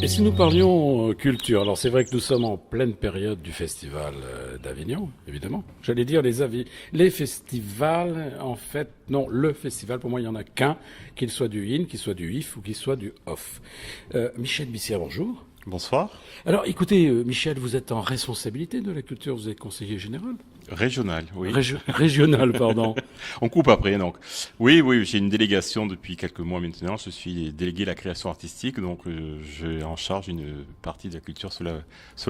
Et si nous parlions culture, alors c'est vrai que nous sommes en pleine période du festival d'Avignon, évidemment. J'allais dire les festivals, en fait, non, le festival, pour moi, il n'y en a qu'un, qu'il soit du IN, qu'il soit du IF ou qu'il soit du OFF. Michel Bissière, bonjour. Bonsoir. Alors écoutez, Michel, vous êtes en responsabilité de la culture, vous êtes conseiller général. Régional, oui. Régional, pardon. On coupe après, donc. Oui, j'ai une délégation depuis quelques mois maintenant. Je suis délégué à la création artistique, donc j'ai en charge une partie de la culture sur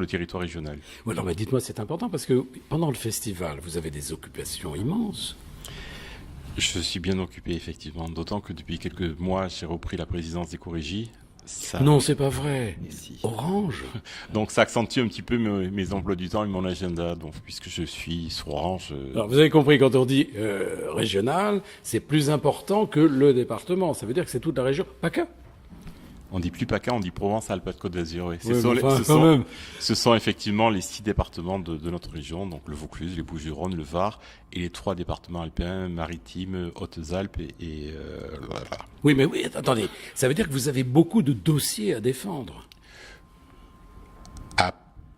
le territoire régional. Oui, alors dites-moi, c'est important parce que pendant le festival, vous avez des occupations immenses. Je suis bien occupé, effectivement, d'autant que depuis quelques mois, j'ai repris la présidence des Corégies. Non, c'est pas vrai. Si. Orange. Donc ça accentue un petit peu mes emplois du temps et mon agenda, donc puisque je suis sur Orange. Alors vous avez compris, quand on dit régional, c'est plus important que le département. Ça veut dire que c'est toute la région, pas que. On dit plus PACA, on dit Provence-Alpes-Côte d'Azur. Oui. Ce sont effectivement les 6 départements de notre région, donc le Vaucluse, les Bouches-du-Rhône, le Var, et les 3 départements alpins, maritimes, Hautes-Alpes et voilà. Oui, mais oui, attendez, ça veut dire que vous avez beaucoup de dossiers à défendre.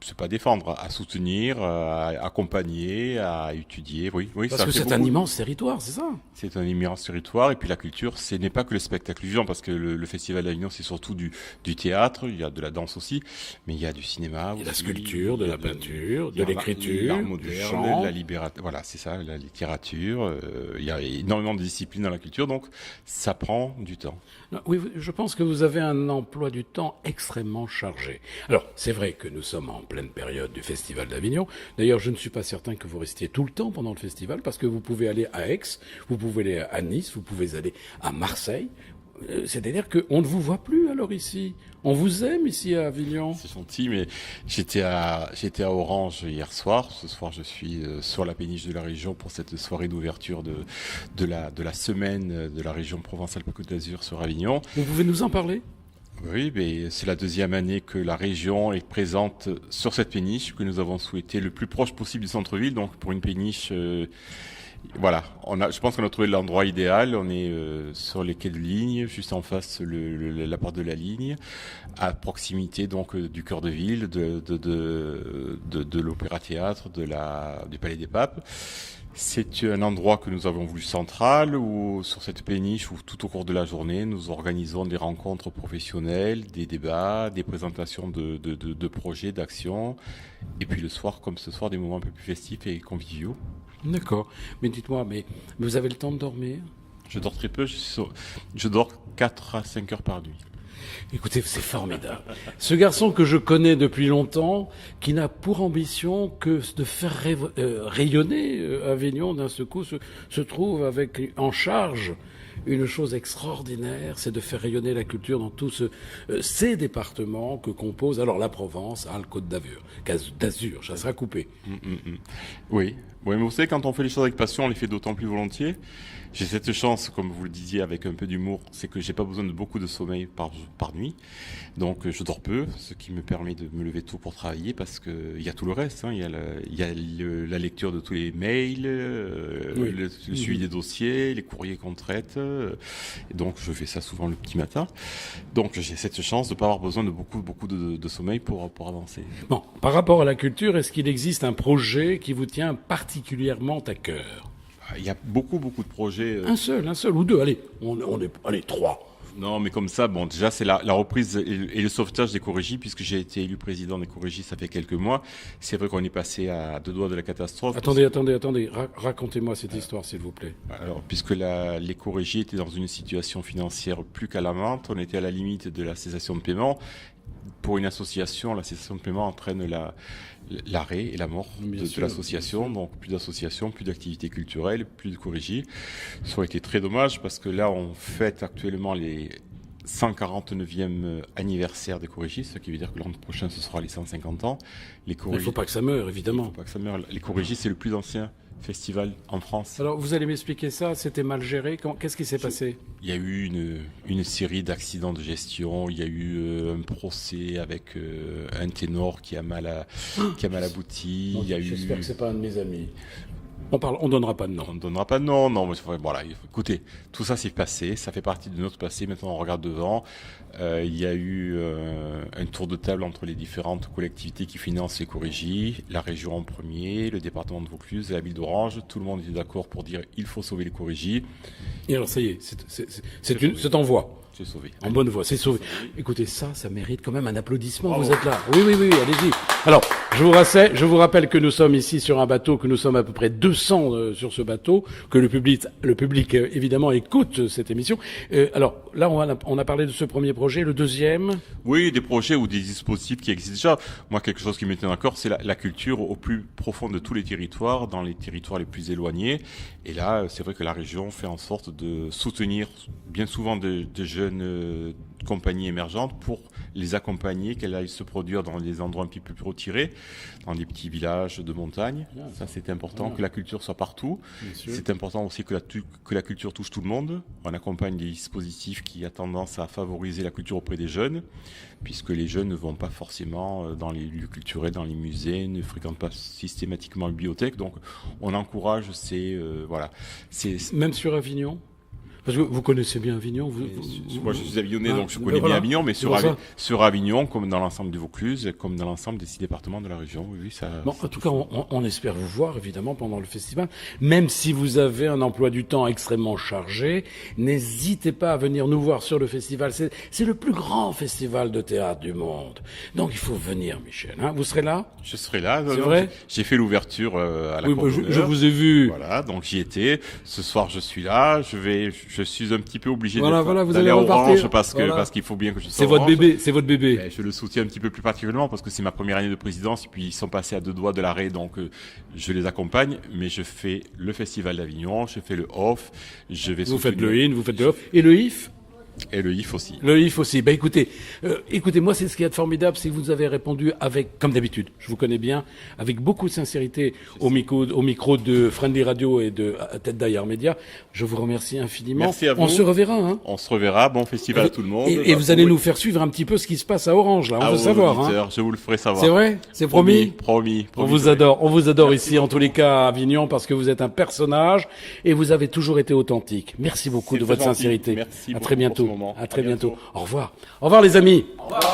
C'est pas défendre, à soutenir, à accompagner, à étudier. Oui, parce que c'est un immense territoire, c'est ça. C'est un immense territoire, et puis la culture, ce n'est pas que le spectacle vivant, parce que le Festival d'Avignon, c'est surtout du théâtre, il y a de la danse aussi, mais il y a du cinéma, il y a de la sculpture, de la peinture, de l'écriture, l'art moderne, la littérature, voilà, c'est ça, la littérature. Il y a énormément de disciplines dans la culture, donc ça prend du temps. Non, oui, je pense que vous avez un emploi du temps extrêmement chargé. Alors, c'est vrai que nous sommes en pleine période du Festival d'Avignon. D'ailleurs, je ne suis pas certain que vous restiez tout le temps pendant le festival, parce que vous pouvez aller à Aix, vous pouvez aller à Nice, vous pouvez aller à Marseille. C'est-à-dire qu'on ne vous voit plus alors ici. On vous aime ici à Avignon. C'est gentil, mais j'étais à Orange hier soir. Ce soir, je suis sur la péniche de la région pour cette soirée d'ouverture de la semaine de la région Provence-Alpes-Côte d'Azur sur Avignon. Vous pouvez nous en parler ? Oui, mais c'est la deuxième année que la région est présente sur cette péniche que nous avons souhaité le plus proche possible du centre-ville. Donc pour une péniche, voilà, je pense qu'on a trouvé l'endroit idéal. On est sur les quais de ligne, juste en face la porte de la ligne, à proximité donc du cœur de ville, de l'Opéra-Théâtre, du Palais des Papes. C'est un endroit que nous avons voulu central, où sur cette péniche, où tout au cours de la journée, nous organisons des rencontres professionnelles, des débats, des présentations de projets, d'actions, et puis le soir, comme ce soir, des moments un peu plus festifs et conviviaux. D'accord. Mais dites-moi, mais vous avez le temps de dormir ? Je dors très peu, je dors 4 à 5 heures par nuit. Écoutez, c'est formidable. Ce garçon que je connais depuis longtemps, qui n'a pour ambition que de faire rayonner Avignon d'un seul coup, se trouve avec en charge une chose extraordinaire, c'est de faire rayonner la culture dans tous ces départements que compose alors la Provence, Alpes, Côte d'Azur, ça sera coupé. Oui, mais vous savez, quand on fait les choses avec passion, on les fait d'autant plus volontiers. J'ai cette chance, comme vous le disiez, avec un peu d'humour, c'est que j'ai pas besoin de beaucoup de sommeil par nuit. Donc je dors peu, ce qui me permet de me lever tôt pour travailler, parce que il y a tout le reste. Il y a la lecture de tous les mails, le suivi des dossiers, les courriers qu'on traite. Et donc je fais ça souvent le petit matin. Donc j'ai cette chance de pas avoir besoin de beaucoup de sommeil pour avancer. Bon, par rapport à la culture, est-ce qu'il existe un projet qui vous tient particulièrement à cœur ? Il y a beaucoup de projets. Un seul ou deux. Allez, 3. Non, mais comme ça, bon, déjà, c'est la reprise et le sauvetage des Corégies, puisque j'ai été élu président des Corégies, ça fait quelques mois. C'est vrai qu'on est passé à 2 doigts de la catastrophe. Attendez. Racontez-moi cette histoire, s'il vous plaît. Alors, puisque les Corégies étaient dans une situation financière plus qu'alarmante, on était à la limite de la cessation de paiement. Pour une association, la cessation de paiement entraîne l'arrêt et la mort de l'association. Donc plus d'associations, plus d'activités culturelles, plus de Corégies. Ça aurait été très dommage, parce que là on fête actuellement les 149e anniversaire des Corégies, ce qui veut dire que l'an prochain ce sera les 150 ans. Il ne faut pas que ça meure, évidemment. Il ne faut pas que ça meure. Les Corégies, c'est le plus ancien festival en France. Alors vous allez m'expliquer ça, c'était mal géré, qu'est-ce qui s'est passé ? Il y a eu une série d'accidents de gestion, il y a eu un procès avec un ténor qui a mal abouti. J'espère que c'est pas un de mes amis. On donnera pas de nom. On ne donnera pas de nom, non, mais voilà. Écoutez, tout ça c'est passé, ça fait partie de notre passé. Maintenant, on regarde devant. Il y a eu un tour de table entre les différentes collectivités qui financent l'éco-régie, la région en premier, le département de Vaucluse et la ville d'Orange. Tout le monde était d'accord pour dire il faut sauver l'éco-régie. Et alors, ça y est, c'est en voie. C'est sauvé. En bonne voie, c'est sauvé. Écoutez, ça mérite quand même un applaudissement. Bravo. Vous êtes là. Oui, allez-y. Alors, je vous rappelle que nous sommes ici sur un bateau, que nous sommes à peu près 200 sur ce bateau, que le public évidemment écoute cette émission. Alors là, on a parlé de ce premier projet, le deuxième. Oui, des projets ou des dispositifs qui existent déjà. Moi, quelque chose qui me tient à cœur, c'est la culture au plus profond de tous les territoires, dans les territoires les plus éloignés. Et là, c'est vrai que la région fait en sorte de soutenir bien souvent des jeunes compagnies émergentes pour les accompagner, qu'elles aillent se produire dans des endroits un petit peu plus retirés, dans des petits villages de montagne. Ça, c'est important, que la culture soit partout. C'est important aussi que la culture touche tout le monde. On accompagne des dispositifs qui a tendance à favoriser la culture auprès des jeunes, puisque les jeunes ne vont pas forcément dans les lieux culturels, dans les musées, ne fréquentent pas systématiquement la bibliothèque. Donc, on encourage Même sur Avignon? Parce que vous connaissez bien Avignon. Moi, je suis avignonnais, donc je connais bien Avignon, mais sur Avignon, comme dans l'ensemble du Vaucluse, comme dans l'ensemble des 6 départements de la région. Oui, ça. Bon, en tout cas, on espère vous voir, évidemment, pendant le festival. Même si vous avez un emploi du temps extrêmement chargé, n'hésitez pas à venir nous voir sur le festival. C'est le plus grand festival de théâtre du monde. Donc, il faut venir, Michel. Hein. Vous serez là? Je serai là. C'est vrai? J'ai fait l'ouverture à la Oui, je vous ai vu. Voilà, donc j'y étais. Ce soir, je suis là. Je suis un petit peu obligé d'aller à Orange parce qu'il faut bien que je sois C'est votre bébé, c'est votre bébé. Mais je le soutiens un petit peu plus particulièrement parce que c'est ma première année de présidence et puis ils sont passés à 2 doigts de l'arrêt, donc je les accompagne, mais je fais le Festival d'Avignon, je fais le OFF, vous faites le IN, vous faites le OFF et le IF. Et le IF aussi. Le IF aussi. Ben écoutez, moi c'est ce qui est formidable, c'est que vous avez répondu avec, comme d'habitude, je vous connais bien, avec beaucoup de sincérité au micro de Friendly Radio et de Tête d'Ailleurs Média. Je vous remercie infiniment. Merci à vous. On se reverra, hein. On se reverra. Bon festival à tout le monde. Et vous allez nous faire suivre un petit peu ce qui se passe à Orange, là. On veut savoir, hein. Je vous le ferai savoir. C'est vrai? C'est promis? Promis. On vous adore ici, en tous les cas, à Avignon, parce que vous êtes un personnage et vous avez toujours été authentique. Merci beaucoup de votre sincérité. Merci. À très bientôt. À très bientôt. Au revoir. Au revoir les amis. Au revoir.